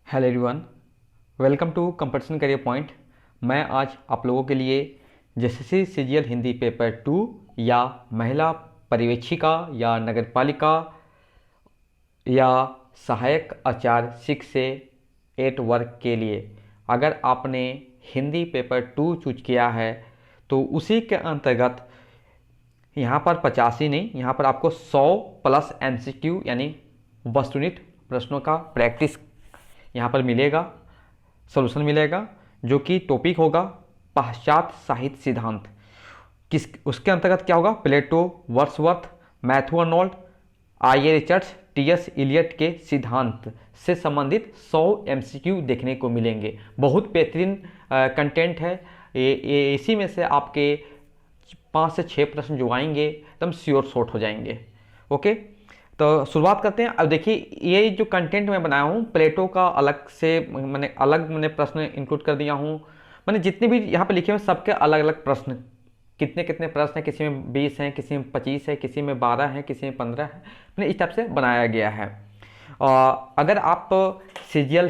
Hello everyone, welcome to competition Career Point. मैं आज आप लोगों के लिए एसएससी सीजीएल हिंदी पेपर 2 या महिला पर्यवेक्षिका या नगरपालिका या सहायक आचार्य 6 से 8 वर्ग के लिए अगर आपने हिंदी पेपर 2 चूज किया है तो उसी के अंतर्गत यहाँ पर 85 नहीं, यहाँ पर आपको 100 प्लस एमसीक्यू यानी वस्तुनिष्ठ प्रश्नों का प्रैक्टिस यहाँ पर मिलेगा, सॉल्यूशन मिलेगा, जो कि टॉपिक होगा पाश्चात्य साहित्य सिद्धांत। उसके अंतर्गत क्या होगा? Plato, Wordsworth, Matthew Arnold, I A. Richards, T S. Eliot के सिद्धांत से संबंधित 100 एमसीक्यू देखने को मिलेंगे। बहुत बेहतरीन कंटेंट है ये। इसी में से आपके 5 से 6 प्रश्न जो आएंगे एकदम श्योर शॉर्ट हो जाएंगे। ओके, तो शुरुआत करते हैं। अब देखिए, ये जो कंटेंट मैं बनाया हूँ प्लेटो का अलग से मैंने प्रश्न इंक्लूड कर दिया हूँ। मैंने जितने भी यहाँ पे लिखे हुए सबके अलग अलग प्रश्न, कितने कितने प्रश्न हैं, किसी में 20 हैं, किसी में 25 है, किसी में 12 हैं, किसी में 15 है। मैंने इस टाइप से बनाया गया है। अगर आप CGL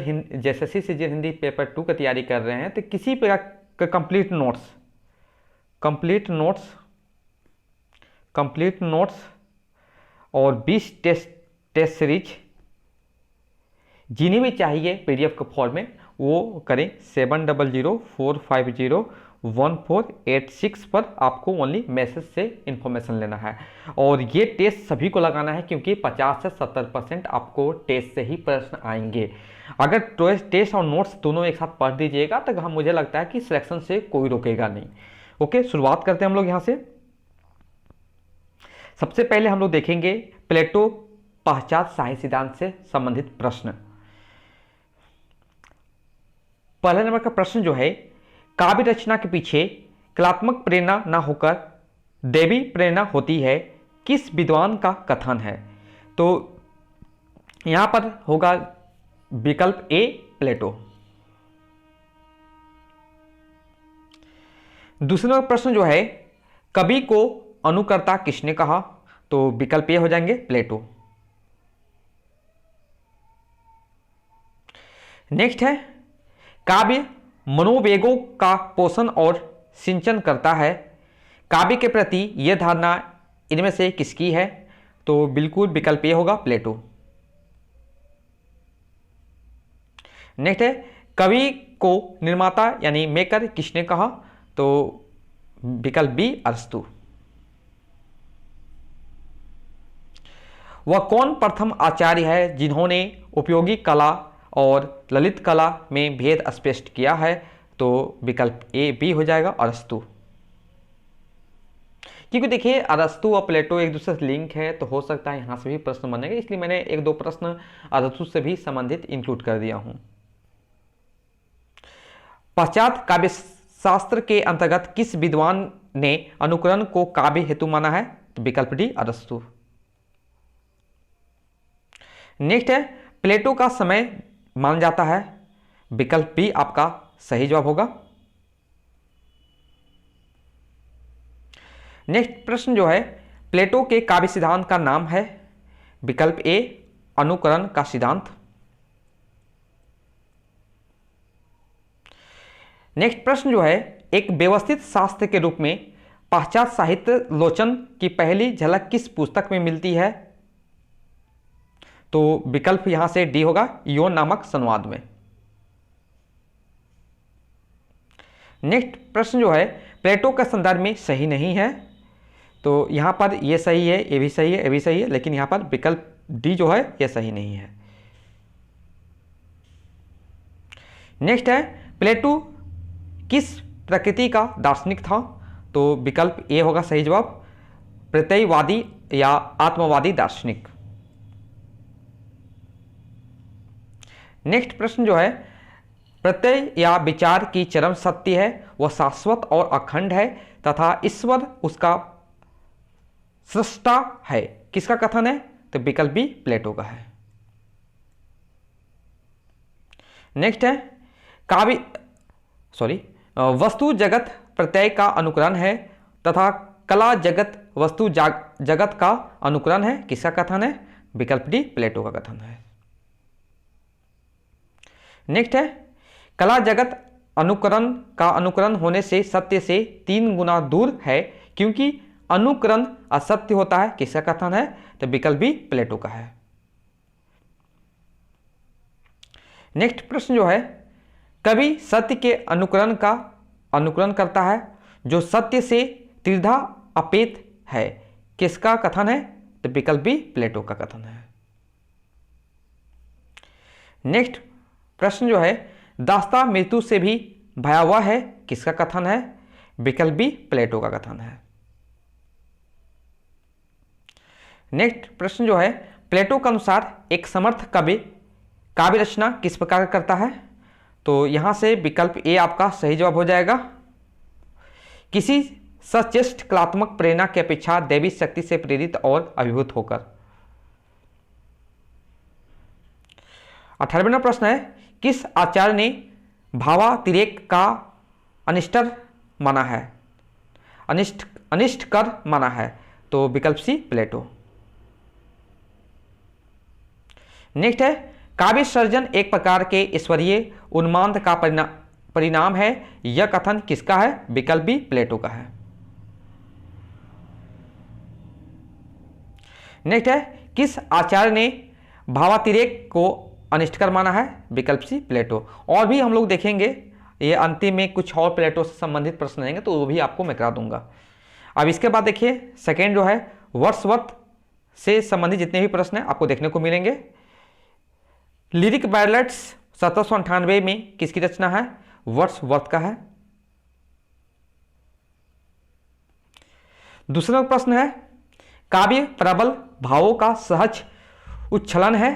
SSC CGL Hindi paper 2 की तैयारी कर रहे हैं तो किसी प्रकार का कंप्लीट नोट्स और 20 टेस्ट सीरीज जिन्हें भी चाहिए पीडीएफ के फॉर्म में वो करें। 7004501486 पर आपको ओनली मैसेज से इंफॉर्मेशन लेना है और ये टेस्ट सभी को लगाना है, क्योंकि 50 से 70% आपको टेस्ट से ही प्रश्न आएंगे। अगर टेस्ट और नोट्स दोनों एक साथ पढ़ दीजिएगा तो मुझे लगता है कि सिलेक्शन से कोई रोकेगा नहीं। ओके, शुरुआत करते हैं हम लोग यहाँ से। सबसे पहले हम लोग देखेंगे प्लेटो पाश्चात्य साहित्य सिद्धांत से संबंधित प्रश्न। पहले नंबर का प्रश्न जो है, काव्य रचना के पीछे कलात्मक प्रेरणा न होकर दैवी प्रेरणा होती है, किस विद्वान का कथन है? तो यहां पर होगा विकल्प ए, प्लेटो। दूसरा नंबर प्रश्न जो है, कवि को अनुकर्ता किसने कहा? तो विकल्प ए हो जाएंगे, प्लेटो। नेक्स्ट है, काव्य मनोवेगों का पोषण और सिंचन करता है, काव्य के प्रति यह धारणा इनमें से किसकी है? तो बिल्कुल विकल्प ए होगा, प्लेटो। नेक्स्ट है, कवि को निर्माता यानी मेकर किसने कहा? तो विकल्प बी, अरस्तु। वह कौन प्रथम आचार्य है जिन्होंने उपयोगी कला और ललित कला में भेद स्पष्ट किया है? तो विकल्प ए बी हो जाएगा, अरस्तु। क्योंकि देखिए अरस्तु और प्लेटो एक दूसरे से लिंक है, तो हो सकता है यहां से भी प्रश्न बनेगा, इसलिए मैंने 1-2 प्रश्न अरस्तु से भी संबंधित इंक्लूड कर दिया हूं। पाश्चात्य काव्य शास्त्र के अंतर्गत किस विद्वान ने अनुकरण को काव्य हेतु माना है? तो विकल्प डी, अरस्तु। नेक्स्ट है, प्लेटो का समय माना जाता है, विकल्प बी आपका सही जवाब होगा। नेक्स्ट प्रश्न जो है, प्लेटो के काव्य सिद्धांत का नाम है? विकल्प ए, अनुकरण का सिद्धांत। नेक्स्ट प्रश्न जो है, एक व्यवस्थित शास्त्र के रूप में पाश्चात्य साहित्य लोचन की पहली झलक किस पुस्तक में मिलती है? तो विकल्प यहां से डी होगा, योन नामक संवाद में। नेक्स्ट प्रश्न जो है, प्लेटो का संदर्भ में सही नहीं है, तो यहां पर ये सही है, ये भी सही है, ये भी सही है, लेकिन यहां पर विकल्प डी जो है ये सही नहीं है। नेक्स्ट है, प्लेटो किस प्रकृति का दार्शनिक था? तो विकल्प ए होगा सही जवाब, प्रत्ययवादी या आत्मवादी दार्शनिक। नेक्स्ट प्रश्न जो है, प्रत्यय या विचार की चरम सत्य है, वह शाश्वत और अखंड है तथा ईश्वर उसका सृष्टा है, किसका कथन है? तो विकल्प बी, प्लेटो का है। नेक्स्ट है, वस्तु जगत प्रत्यय का अनुकरण है तथा कला जगत वस्तु जगत का अनुकरण है, किसका कथन है? विकल्प डी, प्लेटो का कथन है। नेक्स्ट है कला जगत अनुकरण होने से सत्य से 3 गुना दूर है क्योंकि अनुकरण असत्य होता है। किसका कथन है? तो विकल्प बी प्लेटो का है। नेक्स्ट प्रश्न जो है कवि सत्य के अनुकरण करता है जो सत्य से त्रिधा अपेत है। किसका कथन है? तो विकल्प बी प्लेटो का कथन है। नेक्स्ट प्रश्न जो है दास्ता मृत्यु से भी भयावह है। किसका कथन है? विकल्प बी प्लेटो का कथन है। नेक्स्ट प्रश्न जो है प्लेटो के अनुसार एक समर्थ कवि काव्य रचना किस प्रकार करता है? तो यहां से विकल्प ए आपका सही जवाब हो जाएगा। किसी सचेष्ट कलात्मक प्रेरणा की अपेक्षा दैवी शक्ति से प्रेरित और अभिभूत होकर। 18वां प्रश्न है किस आचार्य ने भावातिरेक का अनिष्ट कर माना है? तो विकल्प सी प्लेटो। नेक्स्ट है काव्य सर्जन एक प्रकार के ईश्वरीय उन्माद का परिणाम है। यह कथन किसका है? विकल्प बी प्लेटो का है। नेक्स्ट है किस आचार्य ने भावातिरेक को अनिष्टकर माना है? विकल्प सी प्लेटो। और भी हम लोग देखेंगे, ये अंतिम में कुछ और प्लेटो से संबंधित प्रश्न रहेंगे तो वो भी आपको मैं करा दूंगा। अब इसके बाद देखिए सेकेंड जो है वर्ड्सवर्थ से संबंधित जितने भी प्रश्न हैं आपको देखने को मिलेंगे। लिरिक बैलेट्स 1798 में किसकी रचना है? वर्ड्सवर्थ का है। दूसरा प्रश्न है काव्य प्रबल भावों का सहज उच्छलन है।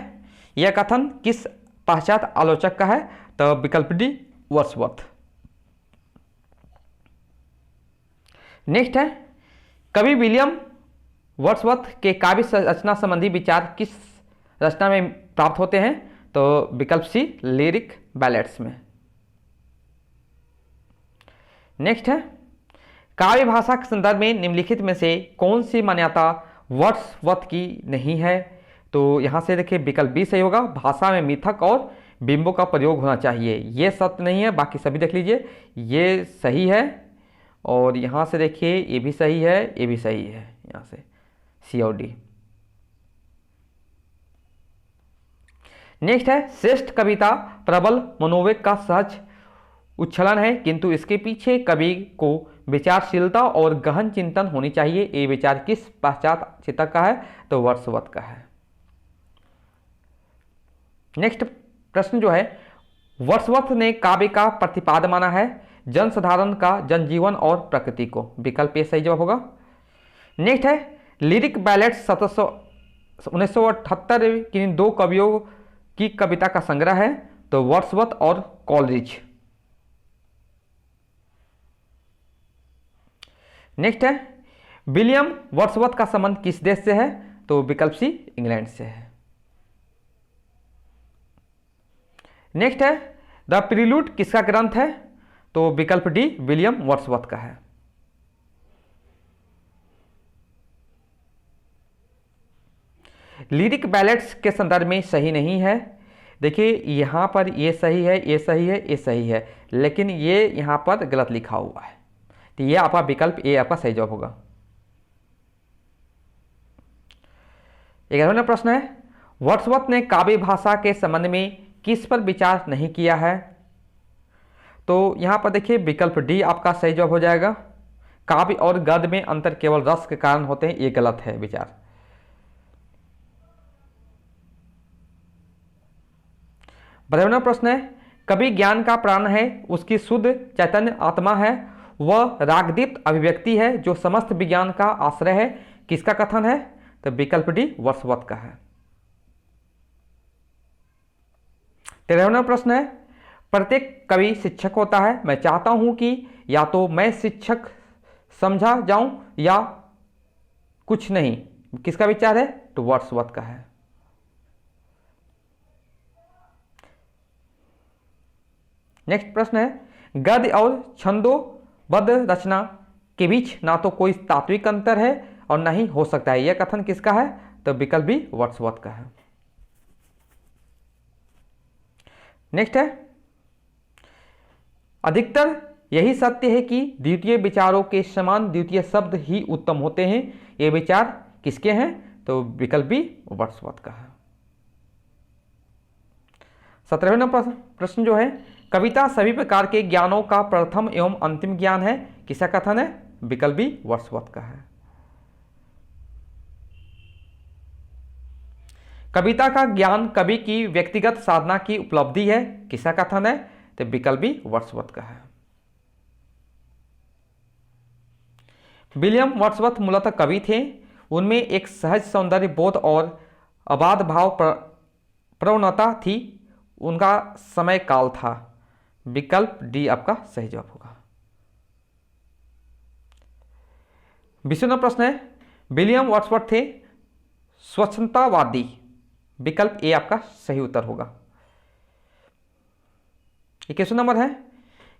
यह कथन किस पाश्चात्य आलोचक का है? तो विकल्प डी वर्ड्सवर्थ। नेक्स्ट है कवि विलियम वर्ड्सवर्थ के काव्य रचना संबंधी विचार किस रचना में प्राप्त होते हैं? तो विकल्प सी लिरिक बैलेट्स में। नेक्स्ट है काव्य भाषा के संदर्भ में निम्नलिखित में से कौन सी मान्यता वर्ड्सवर्थ की नहीं है? तो यहां से देखिए विकल्प बी सही होगा। भाषा में मिथक और बिंबों का प्रयोग होना चाहिए। ये सत्य नहीं है, बाकी सभी देख लीजिए ये सही है। और यहां से देखिए ये भी सही है, ये भी सही है। यहां से सी और डी। नेक्स्ट है श्रेष्ठ कविता प्रबल मनोवेग का सहज उच्छलन है किंतु इसके पीछे कवि को विचारशीलता और गहन चिंतन होनी चाहिए। ये विचार किस पाश्चात्य चिंतक का है? तो वर्ड्सवर्थ का है। नेक्स्ट प्रश्न जो है वर्ड्सवर्थ ने काव्य का प्रतिपाद माना है जनसाधारण का जनजीवन और प्रकृति को। विकल्प ए सही जवाब होगा। नेक्स्ट है लिरिक बैलेट्स 1978 की 2 कवियों की कविता का संग्रह है। तो वर्ड्सवर्थ और कॉलरिज। नेक्स्ट है विलियम वर्ड्सवर्थ का संबंध किस देश से है? तो विकल्प सी इंग्लैंड से है। नेक्स्ट है द प्रीलूड किसका ग्रंथ है? तो विकल्प डी विलियम वर्ड्सवर्थ का है। लिरिक बैलेट्स के संदर्भ में सही नहीं है। देखिए यहां पर ये सही है, ये सही है, ये सही है, लेकिन ये यहां पर गलत लिखा हुआ है। तो ये आपका विकल्प ए आपका सही जवाब होगा। 11वां प्रश्न है वर्ड्सवर्थ ने काव्य भाषा के संबंध में किस पर विचार नहीं किया है? तो यहां पर देखिए विकल्प डी आपका सही जवाब हो जाएगा। काव्य और गद्य में अंतर केवल रस के कारण होते हैं, ये गलत है विचार। 12वां प्रश्न है कवि ज्ञान का प्राण है, उसकी शुद्ध चैतन्य आत्मा है, वह रागदीप्त अभिव्यक्ति है जो समस्त विज्ञान का आश्रय है। किसका कथन है? तो विकल्प डी वर्ड्सवर्थ का है। 13वां प्रश्न है प्रत्येक कवि शिक्षक होता है, मैं चाहता हूं कि या तो मैं शिक्षक समझा जाऊं या कुछ नहीं। किसका विचार है? तो वर्ड्सवर्थ का है। नेक्स्ट प्रश्न है गद्य और छंदोबद्ध रचना के बीच ना तो कोई तात्विक अंतर है और ना ही हो सकता है। यह कथन किसका है? तो विकल्प बी वर्ड्सवर्थ का है। नेक्स्ट है, अधिकतर यही सत्य है कि द्वितीय विचारों के समान द्वितीय शब्द ही उत्तम होते हैं। ये विचार किसके हैं? तो विकल्प बी वर्ड्सवर्थ का है। 17वां नंबर प्रश्न जो है, कविता सभी प्रकार के ज्ञानों का प्रथम एवं अंतिम ज्ञान है, किसका कथन है? विकल्प बी वर्ड्सवर्थ का है। कविता का ज्ञान कवि की व्यक्तिगत साधना की उपलब्धि है, किसका कथन है? तो विकल्प बी वर्ड्सवर्थ का है। विलियम वर्ड्सवर्थ मूलतः कवि थे। उनमें एक सहज सौंदर्य बोध और अबाध भाव प्रवणता थी। उनका समय काल था। विकल्प डी आपका सही जवाब होगा। 20वां प्रश्न है, विलियम वर्ड्सवर्थ थे स्वच्छंदतावादी। विकल्प ए आपका सही उत्तर होगा। 21वां नंबर है,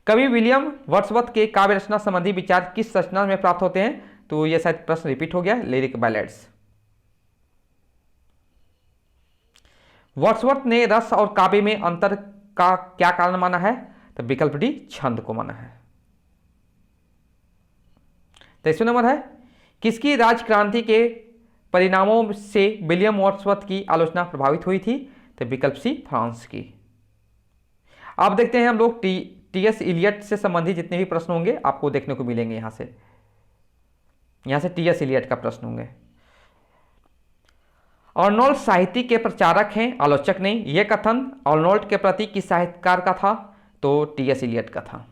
कवि विलियम वर्ड्सवर्थ के काव्य रचना संबंधी विचार किस रचना में प्राप्त होते हैं? तो यह शायद प्रश्न रिपीट हो गया, लिरिक बैलेड्स। वर्ड्सवर्थ ने रस और काव्य में अंतर का क्या कारण माना है? तो विकल्प डी छंद को माना है। 23वां नंबर है, किसकी राजक्रांति के परिणामों से विलियम वर्ड्सवर्थ की आलोचना प्रभावित हुई थी? तो विकल्प सी फ्रांस की। अब देखते हैं हम लोग टी.एस. इलियट से संबंधित जितने भी प्रश्न होंगे आपको देखने को मिलेंगे। यहां से टी.एस. इलियट का प्रश्न होंगे। अर्नोल्ड साहित्य के प्रचारक हैं, आलोचक नहीं। यह कथन अर्नोल्ड के प्रति किस साहित्यकार का था? तो टी.एस. इलियट का था।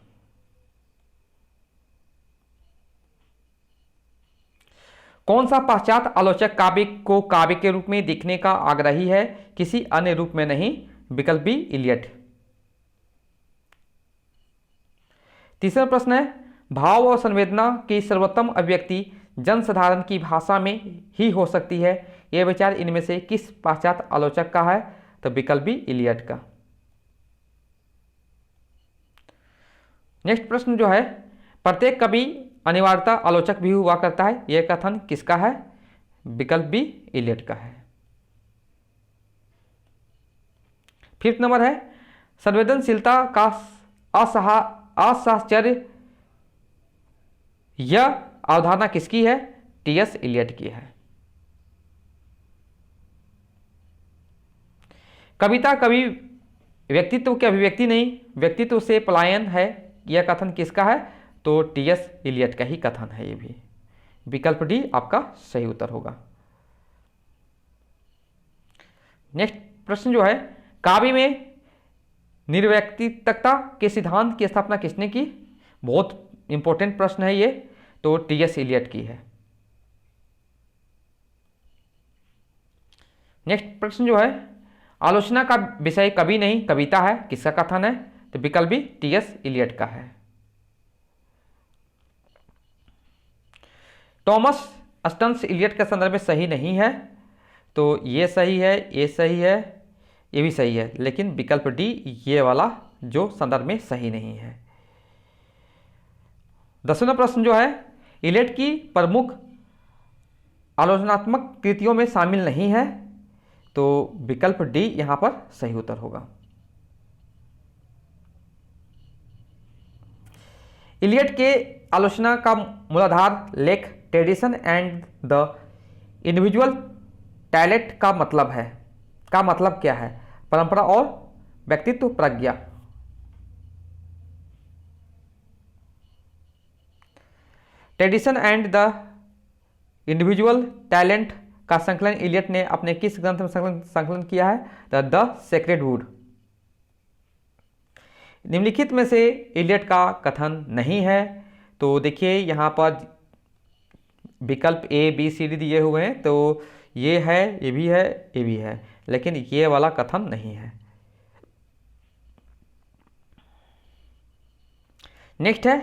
कौन सा पाश्चात्य आलोचक काव्य को काव्य के रूप में दिखने का आग्रही है, किसी अन्य रूप में नहीं? विकल्प बी इलियट। तीसरा प्रश्न है, भाव और संवेदना की सर्वोत्तम अभिव्यक्ति जनसाधारण की भाषा में ही हो सकती है। यह विचार इनमें से किस पाश्चात्य आलोचक का है? तो विकल्प बी इलियट का। नेक्स्ट प्रश्न जो है, प्रत्येक कवि अनिवार्यता आलोचक भी हुआ करता है। यह कथन किसका है? विकल्प बी इलियट का है। 5वां नंबर है, संवेदनशीलता का असाहचर्य यह अवधारणा किसकी है? टी.एस. इलियट की है। कविता कवि व्यक्तित्व की अभिव्यक्ति नहीं, व्यक्तित्व से पलायन है। यह कथन किसका है? तो टी.एस. इलियट का ही कथन है। ये भी विकल्प डी आपका सही उत्तर होगा। नेक्स्ट प्रश्न जो है, काव्य में निर्व्यक्तिकता के सिद्धांत की स्थापना किसने की? बहुत इंपॉर्टेंट प्रश्न है ये। तो टी.एस. इलियट की है। नेक्स्ट प्रश्न जो है, आलोचना का विषय कवि नहीं कविता है, किसका कथन है? तो विकल्प बी टी.एस. इलियट का है। टॉमस स्टन्स इलियट के संदर्भ में सही नहीं है। तो ये सही है, ये सही है, ये भी सही है, लेकिन विकल्प डी ये वाला जो संदर्भ में सही नहीं है। 10वां प्रश्न जो है, इलियट की प्रमुख आलोचनात्मक कृतियों में शामिल नहीं है। तो विकल्प डी यहां पर सही उत्तर होगा। इलियट के आलोचना का मूलाधार लेख tradition and the individual talent का मतलब क्या है? परंपरा और व्यक्तित्व प्रज्ञा। Tradition and the individual talent का संकलन इलियट ने अपने किस ग्रंथ में संकलन किया है? The sacred would. निम्नलिखित में से इलियट का कथन नहीं है। तो देखिए यहां पर विकल्प ए बी सी डी दिए हुए हैं। तो ये है, ये भी है, ये भी है, लेकिन ये वाला कथन नहीं है। नेक्स्ट है,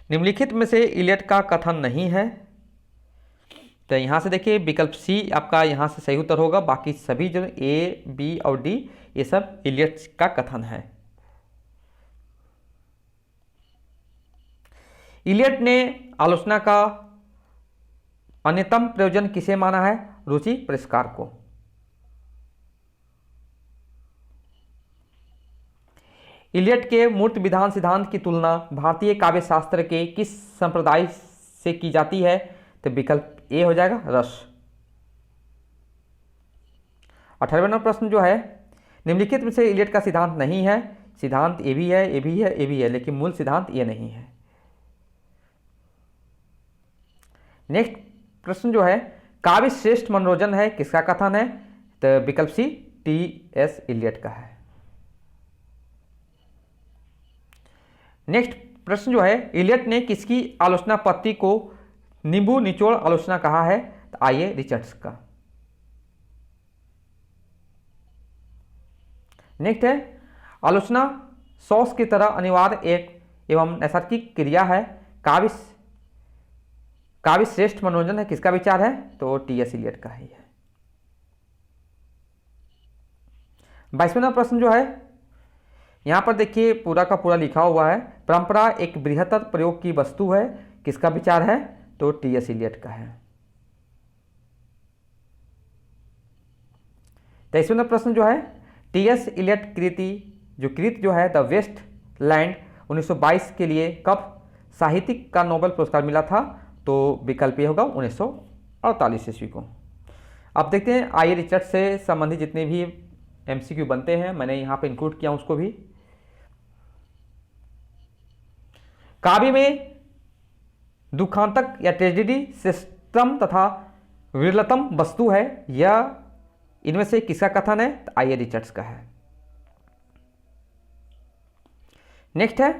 निम्नलिखित में से इलियट का कथन नहीं है। तो यहां से देखिए विकल्प सी आपका यहां से सही उत्तर होगा। बाकी सभी जो ए बी और डी ये सब इलियट का कथन है। इलियट ने आलोचना का अन्यतम प्रयोजन किसे माना है? रुचि परिष्कार को। इलियट के मूर्त विधान सिद्धांत की तुलना भारतीय काव्य शास्त्र के किस संप्रदाय से की जाती है? तो विकल्प ए हो जाएगा, रस। 18वां प्रश्न जो है, निम्नलिखित में से इलियट का सिद्धांत नहीं है। सिद्धांत ए भी है, ए भी है, ए भी है, लेकिन मूल सिद्धांत ये नहीं है। नेक्स्ट प्रश्न जो है, काव्य श्रेष्ठ मनोरंजन है, किसका कथन है? तो विकल्प सी, टी.एस. इलियट का है। नेक्स्ट प्रश्न जो है, इलियट ने किसकी आलोचना पत्ति को नींबू निचोड़ आलोचना कहा है? तो आइए रिचर्ड्स का। नेक्स्ट है, आलोचना सॉस की तरह अनिवार्य एक एवं नैसर्गिक क्रिया है, काव्य श्रेष्ठ मनोरंजन है, किसका विचार है? तो टी.एस. इलियट का ही है। 22वां प्रश्न जो है, यहां पर देखिए पूरा का पूरा लिखा हुआ है, परंपरा एक बृहत्तर प्रयोग की वस्तु है, किसका विचार है? तो टी.एस. इलियट का है। 23वां प्रश्न जो है, टी.एस. इलियट कृति जो है द वेस्ट लैंड 1922 के लिए कब साहित्यिक का नोबेल पुरस्कार मिला था? तो विकल्प ये होगा 1948 ईस्वी को। अब देखते हैं आइए रिचर्ड से संबंधित जितने भी एमसीक्यू बनते हैं, मैंने यहाँ पे इंक्लूड किया उसको भी। काव्य में दुखांतक या ट्रेजेडी श्रेष्ठतम तथा विरलतम वस्तु है, यह इनमें से किसका कथन है? तो आइए रिचर्ड्स का है। नेक्स्ट है,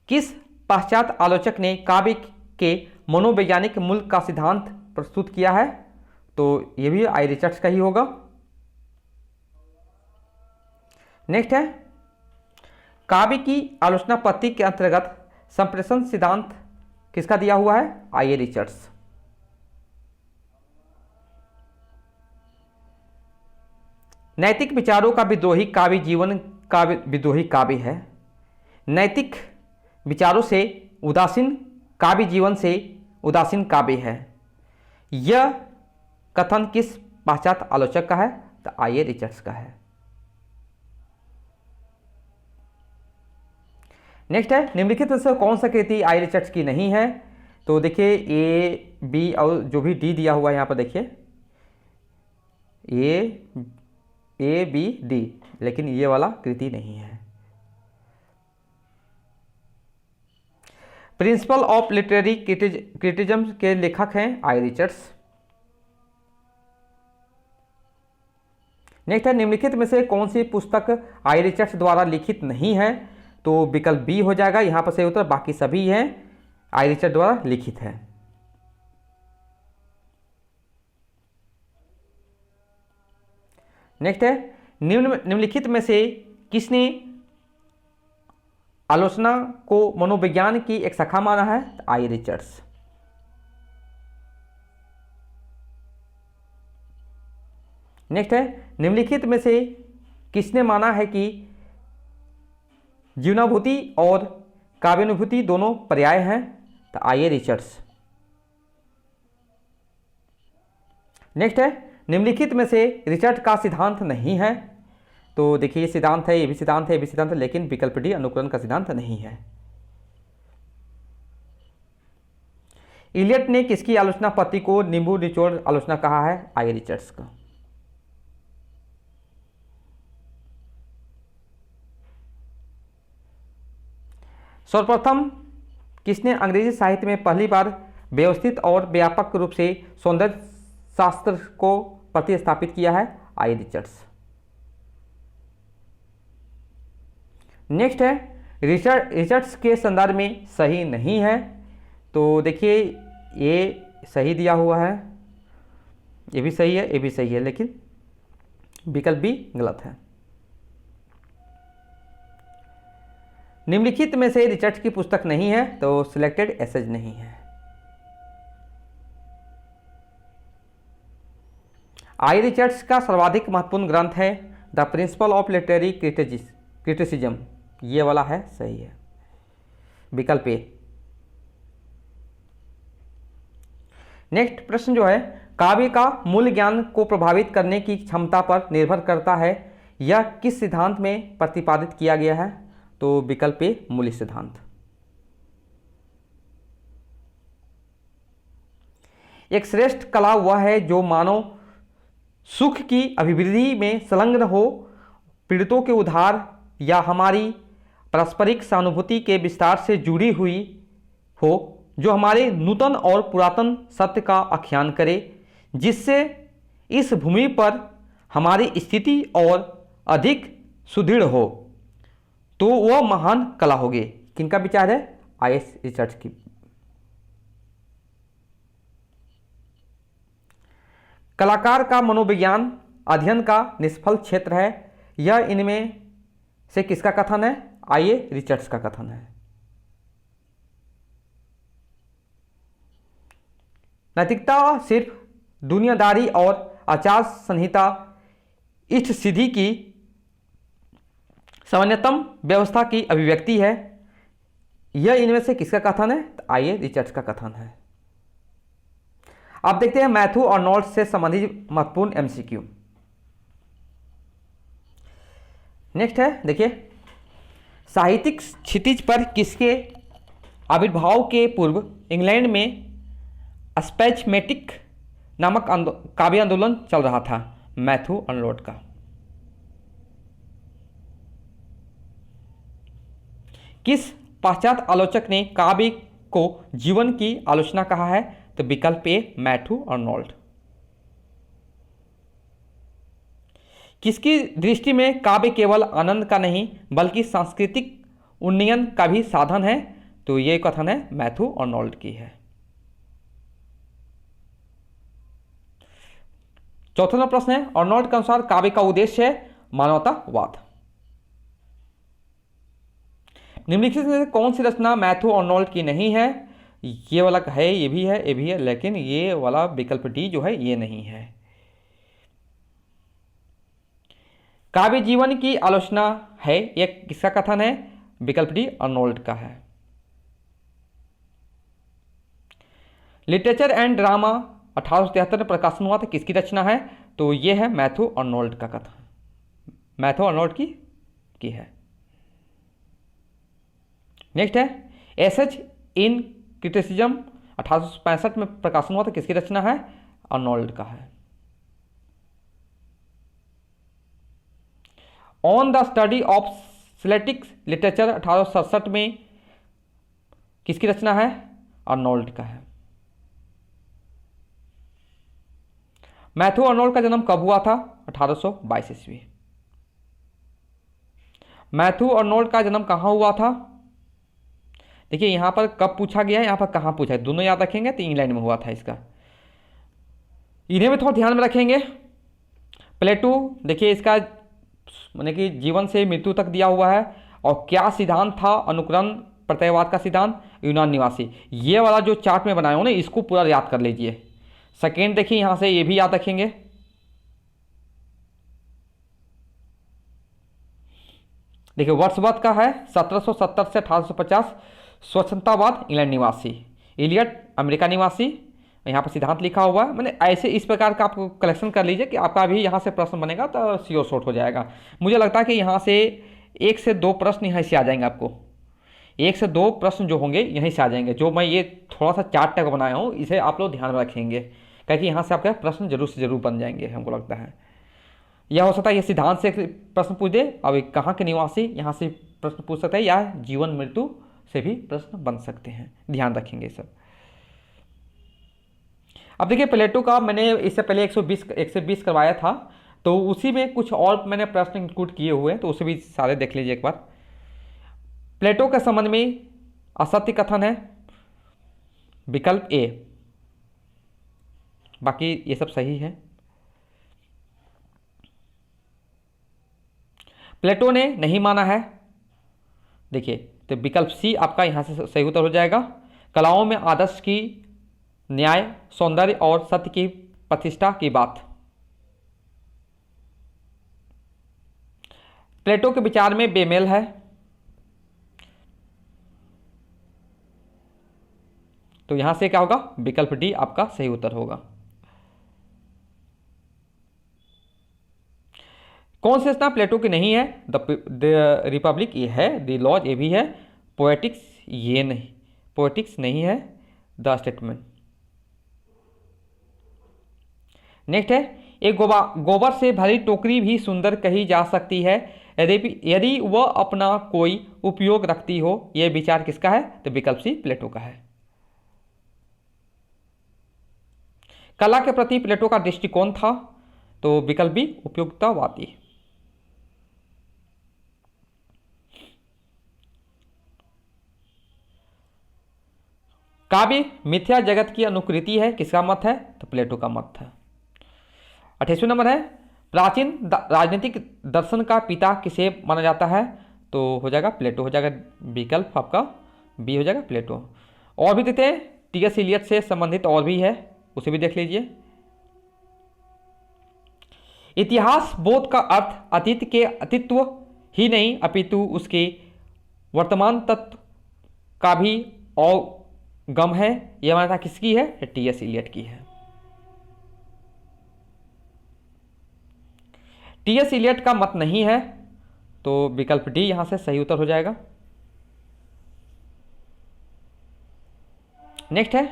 किस पाश्चात्य आलोचक ने काव्य के मनोवैज्ञानिक मूल का सिद्धांत प्रस्तुत किया है? तो यह भी आई रिचर्ड्स का ही होगा। नेक्स्ट है, काव्य की आलोचना पत्ति के अंतर्गत संप्रेषण सिद्धांत किसका दिया हुआ है? आइए रिचर्ड्स। नैतिक विचारों का विद्रोही काव्य जीवन का विद्रोही काव्य है। नैतिक विचारों से उदासीन काव्य जीवन से उदासीन काव्य है। यह कथन किस पाश्चात्य आलोचक का है? तो आइए रिचर्ड्स का है। नेक्स्ट है, निम्नलिखित में से कौन सा कृति आई रिचर्ड्स की नहीं है? तो देखिए ए, बी और जो भी डी दिया हुआ है यहाँ पर देखिए, ए, बी, डी, लेकिन ये वाला कृति नहीं है। प्रिंसिपल ऑफ लिटरेरी क्रिटिज्म के लेखक हैं आई रिचर्ड्स। नेक्स्ट है, निम्नलिखित में से कौन सी पुस्तक आई रिचर्ड्स द्वारा लिखित नहीं है? तो विकल्प बी हो जाएगा, यहां पर से उत्तर बाकी सभी हैं आई रिचर्ड द्वारा लिखित है। नेक्स्ट है, निम्नलिखित में से किसने आलोचना को मनोविज्ञान की एक शाखा माना है? आई रिचर्ड्स। नेक्स्ट है, निम्नलिखित में से किसने माना है कि जीवनानुभूति और काव्यानुभूति दोनों पर्याय हैं? तो आइए रिचर्ड्स। नेक्स्ट है, निम्नलिखित में से रिचर्ड का सिद्धांत नहीं है? तो देखिए ये सिद्धांत है, ये भी सिद्धांत है, ये भी सिद्धांत है, लेकिन विकल्प डी अनुकरण का सिद्धांत नहीं है। इलियट ने किसकी आलोचना पत्ति को नींबू निचोड़ आलोचना कहा है? आई रिचर्ड्स का। सर्वप्रथम किसने अंग्रेजी साहित्य में पहली बार व्यवस्थित और व्यापक रूप से सौंदर्य शास्त्र को प्रतिस्थापित किया है? आई रिचर्ड्स। नेक्स्ट है, रिचर्ड्स के संदर्भ में सही नहीं है। तो देखिए ये सही दिया हुआ है, ये भी सही है, ये भी सही है, लेकिन विकल्प बी गलत है। निम्नलिखित में से रिचर्ड्स की पुस्तक नहीं है? तो सिलेक्टेड एसेज नहीं है। आई रिचर्ड्स का सर्वाधिक महत्वपूर्ण ग्रंथ है the principle of literary criticism, ये वाला है, सही है, विकल्प ए। नेक्स्ट प्रश्न जो है, काव्य का मूल ज्ञान को प्रभावित करने की क्षमता पर निर्भर करता है, यह किस सिद्धांत में प्रतिपादित किया गया है? तो विकल्प ए मूल्य सिद्धांत। एक श्रेष्ठ कला वह है जो मानव सुख की अभिवृद्धि में संलग्न हो, पीड़ितों के उद्धार या हमारी पारस्परिक सहानुभूति के विस्तार से जुड़ी हुई हो, जो हमारे नूतन और पुरातन सत्य का आख्यान करे, जिससे इस भूमि पर हमारी स्थिति और अधिक सुदृढ़ हो, तो वह महान कला होगी। किनका विचार है? IS रिसर्च की। कलाकार का मनोविज्ञान अध्ययन का निष्फल क्षेत्र है, यह इनमें से किसका कथन है? आइए रिचर्ड्स का कथन है। नैतिकता सिर्फ दुनियादारी और आचार संहिता इष्ट सिद्धि की सामान्यतम व्यवस्था की अभिव्यक्ति है, यह इनमें से किसका कथन है? आइए रिचर्ड्स का कथन है। अब देखते हैं मैथ्यू अर्नोल्ड से संबंधित महत्वपूर्ण MCQ। नेक्स्ट है, देखिए, साहित्यिक क्षितिज पर किसके आविर्भाव के पूर्व इंग्लैंड में स्पैचमेटिक नामक काव्य आंदोलन चल रहा था? मैथ्यू अर्नोल्ड का। किस पाश्चात्य आलोचक ने काव्य को जीवन की आलोचना कहा है? तो विकल्प ए मैथ्यू अर्नोल्ड। किसकी दृष्टि में काव्य केवल आनंद का नहीं बल्कि सांस्कृतिक उन्नयन का भी साधन है? तो ये कथन है मैथ्यू अर्नोल्ड की है। चौथा नंबर प्रश्न है, अर्नोल्ड के अनुसार काव्य का उद्देश्य है मानवतावाद। निम्नलिखित में से कौन सी रचना मैथ्यू अर्नोल्ड की नहीं है? ये वाला है, ये भी है, ये भी है, लेकिन ये वाला विकल्प डी जो है ये नहीं है। काव्य जीवन की आलोचना है, ये किसका कथन है? विकल्प डी अर्नोल्ड का है। लिटरेचर एंड ड्रामा 1873 में प्रकाशन हुआ था, किसकी रचना है? तो ये है मैथ्यू अर्नोल्ड का कथन, मैथ्यू अर्नोल्ड की है। नेक्स्ट है, एसेज इन क्रिटिसिज्म 1865 में प्रकाशन हुआ था, किसकी रचना है? अर्नोल्ड का है। On the study of Celtic literature 1867 में किसकी रचना है? अर्नोल्ड का है। मैथ्यू अर्नोल्ड का जन्म कब हुआ था? 1822 ईस्वी। मैथ्यू अर्नोल्ड का जन्म कहाँ हुआ था? देखिए यहां पर कब पूछा गया है, यहां पर कहाँ पूछा है, दोनों याद रखेंगे तो इंग्लैंड में हुआ था इसका। इन्हें भी थोड़ा ध्यान में रखेंगे। प्लेटो, देखिए इसका माने कि जीवन से मृत्यु तक दिया हुआ है, और क्या सिद्धांत था? अनुकरण प्रत्ययवाद का सिद्धांत, यूनान निवासी। ये वाला जो चार्ट में बनाया हूं ना, इसको पूरा याद कर लीजिए। सेकेंड देखिए यहां से ये भी याद रखेंगे। देखिए वर्ड्सवर्थ का है 1770 से 1850, स्वच्छतावाद, इंग्लैंड निवासी। इलियट, अमेरिका निवासी। यहाँ पर सिद्धांत लिखा हुआ है। मैंने ऐसे इस प्रकार का आप कलेक्शन कर लीजिए कि आपका भी यहाँ से प्रश्न बनेगा तो श्योर शॉर्ट हो जाएगा। मुझे लगता है कि यहाँ से 1 से 2 प्रश्न यहाँ से आ जाएंगे आपको। 1 से 2 प्रश्न जो होंगे यहीं से आ जाएंगे। जो मैं ये थोड़ा सा चार्ट टाइप बनाया हूँ, इसे आप लोग ध्यान में रखेंगे, क्योंकि यहाँ से आपके प्रश्न जरूर से जरूर बन जाएंगे। हमको लगता है यह हो सकता है ये सिद्धांत से प्रश्न पूछ दे, अब कहाँ के निवासी यहाँ से प्रश्न पूछ सकते हैं, या जीवन मृत्यु से भी प्रश्न बन सकते हैं। ध्यान रखेंगे सब। अब देखिए प्लेटो का मैंने इससे पहले 120 करवाया था, तो उसी में कुछ और मैंने प्रश्न इंक्लूड किए हुए हैं, तो उसे भी सारे देख लीजिए एक बार। प्लेटो के संबंध में असत्य कथन है, विकल्प ए, बाकी ये सब सही है। प्लेटो ने नहीं माना है, देखिए तो विकल्प सी आपका यहां से सही उत्तर हो जाएगा। कलाओं में आदर्श की, न्याय, सौंदर्य और सत्य की प्रतिष्ठा की बात। प्लेटो के विचार में बेमेल है, तो यहां से क्या होगा? विकल्प डी आपका सही उत्तर होगा। कौन सी रचना प्लेटो की नहीं है? द रिपब्लिक ये है, द लॉज ये भी है, पोएटिक्स ये नहीं, पोएटिक्स नहीं है, द स्टेटमेंट। नेक्स्ट है, एक गोबर से भरी टोकरी भी सुंदर कही जा सकती है यदि वह अपना कोई उपयोग रखती हो। यह विचार किसका है? तो विकल्प सी प्लेटो का है। कला के प्रति प्लेटो का दृष्टिकोण था, तो विकल्प बी उपयोगितावादी। काव्य मिथ्या जगत की अनुकृति है, किसका मत है? तो प्लेटो का मत है। 28वां नंबर है, प्राचीन राजनीतिक दर्शन का पिता किसे माना जाता है? तो हो जाएगा प्लेटो, हो जाएगा विकल्प आपका बी हो जाएगा प्लेटो। और भी देते हैं, टी.एस. इलियट से संबंधित और भी है, उसे भी देख लीजिए। इतिहास बोध का अर्थ अतीत के अस्तित्व ही नहीं अपितु उसके वर्तमान तत्व का भी गम है। यह मान्यता किसकी है? टी.एस. इलियट की है। टी.एस. इलियट का मत नहीं है, तो विकल्प डी यहां से सही उत्तर हो जाएगा। नेक्स्ट है,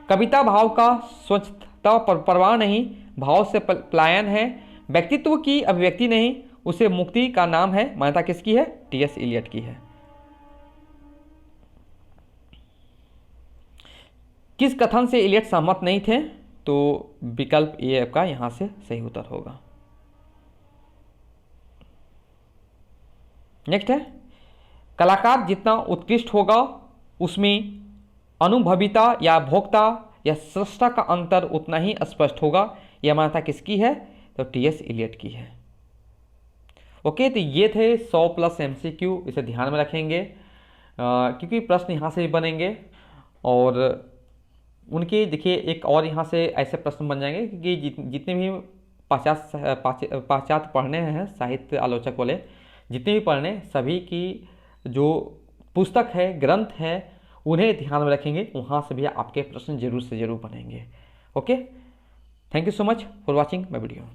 कविता भाव का स्वच्छता पर परवाह नहीं, भाव से पलायन है, व्यक्तित्व की अभिव्यक्ति नहीं, उसे मुक्ति का नाम है। मान्यता किसकी है? टी.एस. इलियट की है। किस कथन से इलियट सहमत नहीं थे? तो विकल्प ए आपका यहां से सही उत्तर होगा। नेक्स्ट है, कलाकार जितना उत्कृष्ट होगा उसमें अनुभविता या भोक्ता या सृष्टा का अंतर उतना ही स्पष्ट होगा। यह मान्यता किसकी है? तो टी.एस. इलियट की है। ओके, तो ये थे 100+ MCQ, इसे ध्यान में रखेंगे क्योंकि प्रश्न यहाँ से भी बनेंगे और उनके देखिए एक और यहाँ से ऐसे प्रश्न बन जाएंगे क्योंकि जितने भी पाश्चात्य पढ़ने हैं साहित्य आलोचक वाले, जितने भी पढ़ने सभी की जो पुस्तक है, ग्रंथ है, उन्हें ध्यान में रखेंगे, वहाँ से भी आपके प्रश्न जरूर से जरूर बनेंगे। Okay, thank you so much for watching my video.